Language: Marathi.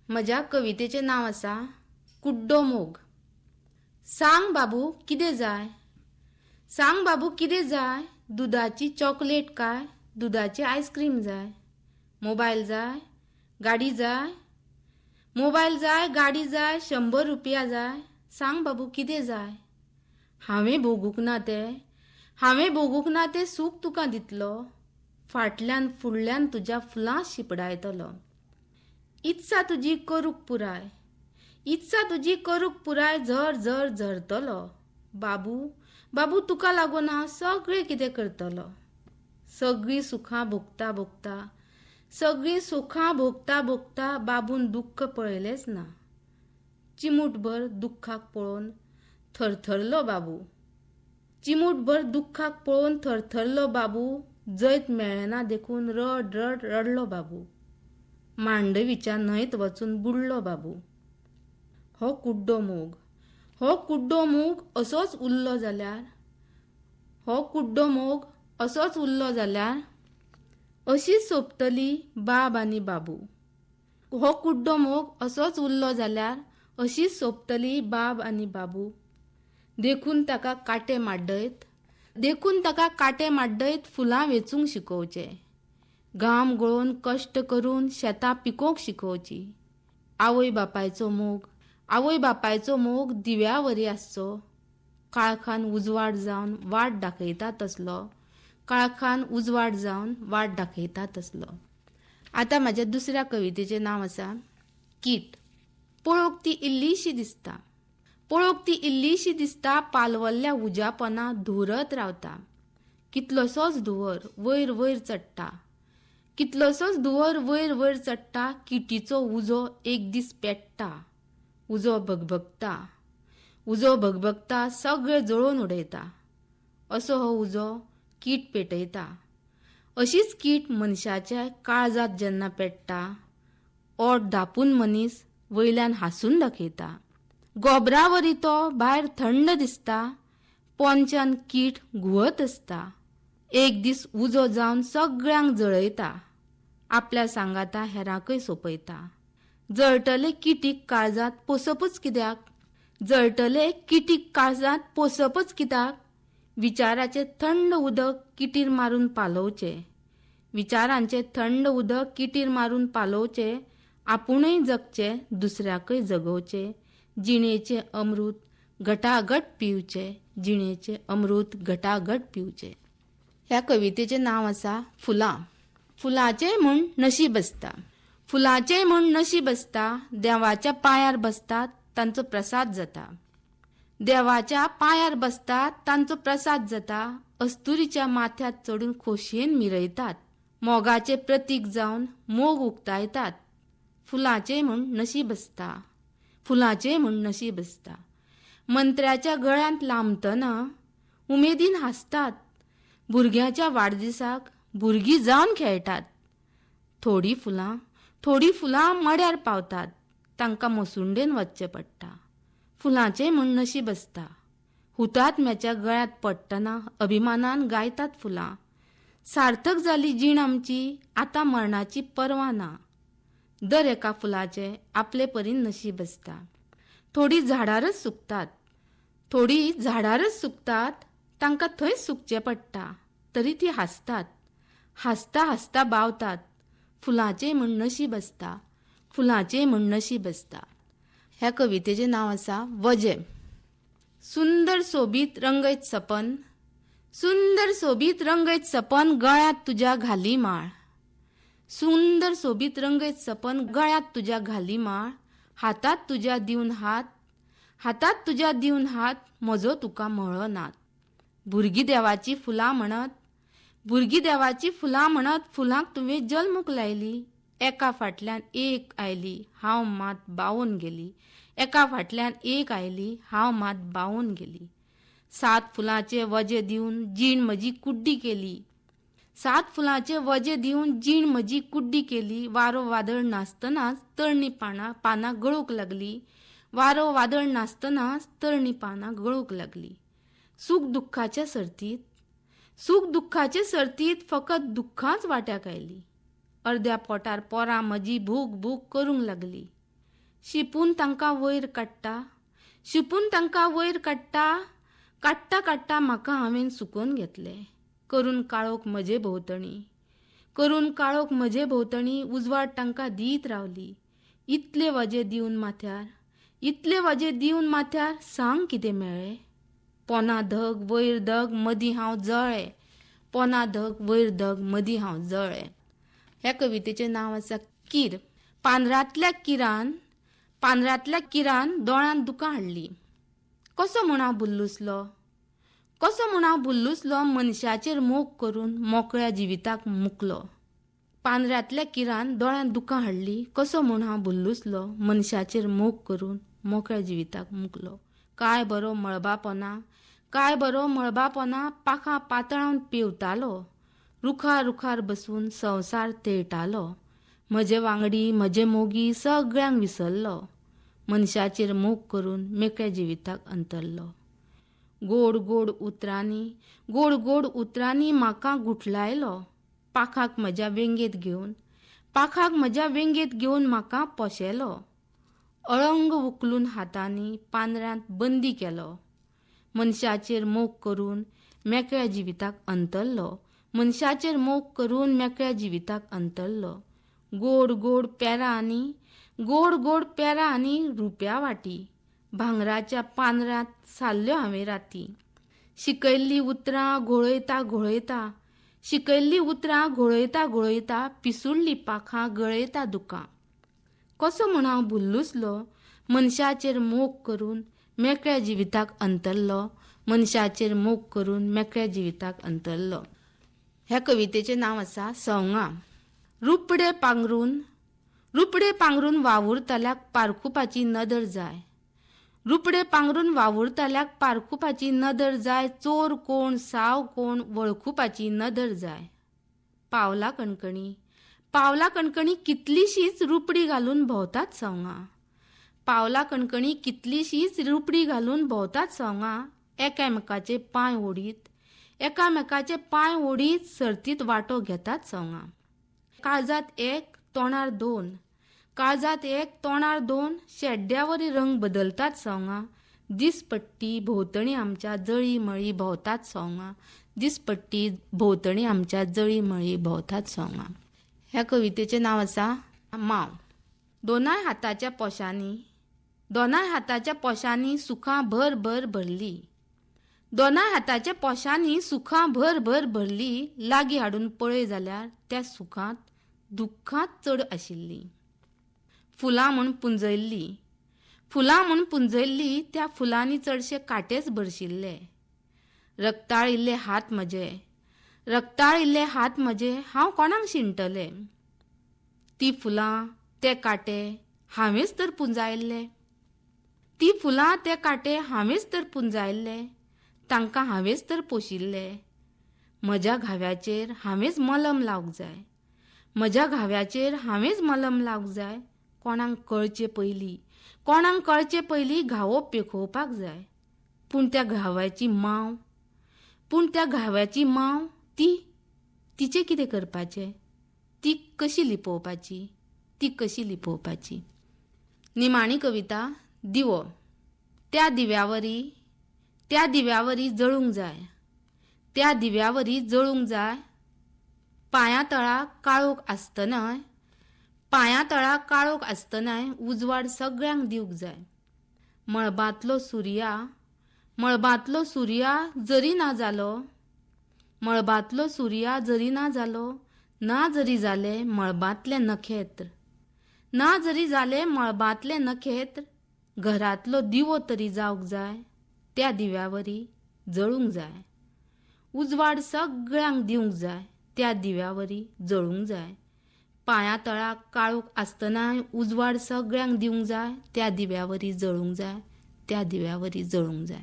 म्हज्या कवितेचें नांव आसा कुड्डो मोग. सांग बाबू कितें जाय? सांग बाबू कितें जाय? दुधाची चॉकलेट काय दुधाची आयस्क्रीम जाय? मोबायल जाय, गाडी जाय? मोबायल जाय, गाडी जाय, 100 रुपया जाय? सांग बाबू कितें जाय? हांवें भोगूंक ना तें सूख तुका दितलो. फाटल्यान फुडल्यान तुज्या फुलां शिपडायतलो. इत्सा तुजी करूक पुराय, इत्सा तुजी करूक पुराय, झर झर झरतलो. बाबू बाबू तुका लागून हांव सगळें कितें करतलो. सगळीं सुखां भोगता भोगता, सगळीं सुखां भोगता भोगता बाबून दुख्ख पळयलेंच ना. चिमूटभर दुख्खाक पळोवन थरथरलो बाबू. चिमूटभर दुख्खाक पळोवन थरथरलो बाबू. जैत मेळना देखून रड रड रडलो बाबू. मांडवीच्या न्हंयत वचून बुडलो बाबू. हो कुड्डो मोग, हो कुड्डो मोग असोच उरलो जाल्यार, हो कुड्डो मोग असोच उरलो जाल्यार अशीच सोंपतली बाब आनी बाबू. हो कुड्डो मोग असोच उरलो जाल्यार अशीच सोंपतली बाब आनी बाबू. देखून ताका काटे माड्डयत, देखून ताका काटे माड्डयत फुलां वेचूंक शिकोवचे. घाम गळोवन कश्ट करून शेतां पिकोवंक शिकोवची. आवय बापायचो मोग, आवय बापायचो मोग दिव्या वरी आसचो. काळखान उजवाड जावन वाट दाखयता तसलो, काळखान उजवाड जावन वाट दाखयता तसलो. आतां म्हाज्या दुसऱ्या कवितेचें नांव आसा कीट. पळोवंक ती इल्लीशी दिसता, पळोवंक ती इल्लीशी दिसता, पालवल्ल्या उज्या पोंदा धुवरत रावता. कितलोसोच धुवर वयर वयर चडटा, कितलोसोच धुवर वयर वयर चडटा. किटीचो उजो एक दीस पेट्टा. उजो भगभगता, उजो भगभगता, सगळें जळोवन उडयता. असो हो उजो कीट पेटयता. अशीच कीट मनशाच्या काळजात जेन्ना पेट्टा, ओठ धापून मनीस वयल्यान हांसून दाखयता. गोबरावरी तो भायर थंड दिसता, पोंच्यान कीट घुंवत आसता. एक दीस उजो जावन सगळ्यांक जळयता, आपल्या सांगाता हेरांकय सोंपयता. जळटले किटीक काळजात पोसपूच कित्याक, जळटले किटीक काळजात पोसपूच कित्याक. विचाराचे थंड उदक किटीर मारून पालोवचे, विचारांचे थंड उदक किटीर मारून पालोवचे. आपुणूय जगचे, दुसऱ्याकय जगोवचे. जिणेचे अमृत घटाघट पिवचे, जिणेचे अमृत घटाघट पिवचे. ह्या कवितेचें नांव आसा फुलां. फुलांचेय म्हूण नशीब आसता, फुलांचेय म्हूण नशीब आसता. देवाच्या पांयार बसतात तांचो प्रसाद जाता, देवाच्या पांयार बसतात तांचो प्रसाद जाता. अस्तुरीच्या माथ्यात चडून खोशयेन मिरयतात, मोगाचे प्रतीक जावन मोग उक्तायतात. फुलांचेय म्हूण नशीब आसता, फुलांचेय म्हूण नशीब आसता. मंत्र्याच्या गळ्यांत लांबतना उमेदीन हांसतात. भुरग्याच्या वाडदिसाक भुरगीं जावन खेळटात. थोडी फुलां मड्यार पावतात, तांकां मसुंडेन वचचें पडटा. फुलांचेय म्हूण नशीब आसता. हुतात्म्याच्या गळ्यांत पडटना अभिमानान गायतात फुलां. सार्थक जाली जीण आमची, आतां मरणाची पर्वा ना. दर एका फुलाचें आपले परीन नशीब आसता. थोडी झाडारच सुकतात, थोडी झाडारच सुकतात, तांकां थंयच सुकचें पडटा. तरी ती हांसतात, हांसता हांसता बावतात. फुलांचेय म्हूण नशीब आसता, फुलांचेय म्हूण नशीब आसता. ह्या कवितेचें नांव आसा वजें. सुंदर सोबीत रंगयत सपन, सुंदर सोबीत रंगयत सपन, गळ्यांत तुज्या घाली माळ. सुंदर सोबीत रंगयत सपन, गळ्यांत तुज्या घाली माळ. हातात तुज्या दिवन हात, हातात तुज्या दिवन हात, म्हजो तुका म्हळो नात. भुरगीं देवाची फुलां म्हणत, भुरगीं देवाची फुलां म्हणत, फुलांक तुवें जल्मूक लायली. एका फाटल्यान एक आयली, हांव मात बावून गेली. एका फाटल्यान एक आयली, हांव मात बावून गेली. 7 फुलांचे वजे दिवन जीण म्हजी कुड्डी केली, 7 फुलांचे वजे दिवन जीण म्हजी कुड्डी केली. वारो वादळ नासतनाच तळणी पानां गळूंक लागली, वारो वादळ नासतनाच तळणी पानां गळूंक लागली. सूख दुख्खाच्या सर्तीत, सूख दुख्खाचे सर्तीत फकत दुख्खाच वाट्याक आयली. अर्द्या पोटार पोरां म्हजी भूक भूक करूंक लागली. शिपून तांकां वयर काडटा, शिपून तांकां वयर काडटा, काडटा काडटा म्हाका हांवें सुकोवन घेतले. करून काळोख म्हजे भोंवतणी, करून काळोख म्हजे भोंवतणी उजवाड तांकां दीत रावली. इतले वाजे दिवन माथ्यार, इतले वाजे दिवन माथ्यार सांग कितें मेळ्ळें. पोना धग वयर धग मदीं हांव जळ्ळें, पोना धग वयर धग मदीं हांव जळ्ळें. ह्या कवितेचें नांव आसा कीर. पानरांतल्या किरान दोळ्यांत दुकां हाडली. कसो म्हूण हांव भुल्लुसलो, कसो म्हूण हांव भुल्लुसलो मनशाचेर मोग करून मोकळ्या जिविताक मुकलो. पानरांतल्या किरान दोळ्यांत दुकां हाडली. कसो म्हूण हांव भुल्लुसलो मनशाचेर मोग करून मोकळ्या जिविताक मुकलो. काय बरो मळबापोना, काय बरो मळबापोना पाखां पातळावन पेंवतालो. रुखार रुखार बसून संवसार तेळटालो. म्हजे वांगडी म्हजे मोगी सगळ्यांक विसरलो. मनशाचेर मोग करून मेकळ्या जिविताक अंतरलो. गोड गोड उतरांनी, गोड गोड उतरांनी म्हाका गुठलायलो. पाखाक म्हज्या वेंगेत घेवन, पाखाक म्हज्या वेंगेत घेवन म्हाका पोशेलो. अळंग उखलून हातांनी पानरांत बंदी केलो. मनशाचेर मोग करून मेकळ्या जिविताक अंतरलो. मनशाचेर मोग करून मेकळ्या जिविताक अंतरलो. गोड गोड पेरां आनी, गोड गोड पेरां आनी रुप्या वाटी भांगराच्या पानरांत सारल्यो हांवें राती. शिकयल्लीं उतरां घोळयता घोळयता, शिकयल्लीं उतरां घोळयता घोळयता पिसुल्लीं पाखां गळयता दुकां. कसो म्हूण हांव भुल्लुसलो मनशाचेर मोग करून मेकळ्या जिविताक अंतरलो. मनशाचेर मोग करून मेकळ्या जिविताक अंतरलो. ह्या कवितेचें नांव आसा सवंगां. रुपडे पांघरून वावुरतल्याक पारखुपाची नदर जाय. रुपडे पांघरून वावुरतल्याक पारखुपाची नदर जाय. चोर कोण साव कोण वळखुपाची नदर जाय. पावला कणकणी, पावला कणकणी कितलीशीच रुपडी घालून भोंवतात सवंगां. पावला कणकणी कितलीशीच रुपडी घालून भोंवतात सवंगां. एकामेकाचे पांय ओडीत, एकामेकाचे पांय ओडीत सर्तीत वांटो घेतात सवंगां. काळजात एक तोंडार दोन, काळजात एक तोंडार दोन शेड्ड्यावरी रंग बदलतात सवंगां. दिसपट्टी भोंवतणी आमच्या जळी मळी भोंवतात सवंगां. दिसपट्टी भोंवतणी आमच्या जळी मळी भोंवतात सवंगां. ह्या कवितेचें नांव आसा मांव. दोनाय हाताच्या पोशांनी, दोनाय हाताच्या पोशांनी सुखां भर भर भरली. दोनाय हाताच्या पोशांनी सुखां भर भर भरली. लागीं हाडून पळय जाल्यार त्या सुखांत दुख्खांत चड आशिल्ली. फुलां म्हूण पुंजयल्ली, फुलां म्हूण पुंजयल्ली त्या फुलांनी चडशे कांटेच भरशिल्ले. रक्ताळिल्ले हात म्हजे, रक्ताळिल्ले हात म्हजे हांव कोणाक शिणटलें. ती फुलां ते कांटे हांवेंच तर पुंजायल्ले. ती फुलां ते कांटे हांवेंच तर पुंजायल्ले. तांकां हांवेंच तर पोशिल्ले. म्हज्या घाव्याचेर हांवेंच मलम लावंक जाय, म्हज्या घाव्याचेर हांवेंच मलम लावंक जाय. कोणाक कळचे पयलीं, कोणाक कळचे पयलीं घावो पेखोवपाक जाय. पूण त्या घाव्याची मांव, पूण त्या घाव्याची मांव तिचें कितें करपाचें. ती कशी लिपोवपाची, ती कशी लिपोवपाची. निमाणी कविता दिवो. त्या दिव्यावरी, त्या दिव्यावरी जळूंक जाय, त्या दिव्यावरी जळूंक जाय. पांयां तळा काळोख आसतनाय, पांयां तळा काळोख आसतनाय उजवाड सगळ्यांक दिवंक जाय. मळबांतलो सुर्या, मळबांतलो सुर्या जरी ना जालो, मळबांतलो सुर्या जरी ना जालो. ना जरी जाले मळबांतले नखेत्र, ना जरी जाले मळबांतले नखेत्र. घरांतलो दिवो तरी जावंक जाय. त्या दिव्यावरी जळूंक जाय. उजवाड सगळ्यांक दिवंक जाय. त्या दिव्यावरी जळूंक जाय. पांयां तळाक काळोख आसतनाय उजवाड सगळ्यांक दिवंक जाय. त्या दिव्यावरी जळूंक जाय. त्या दिव्यावरी जळूंक जाय.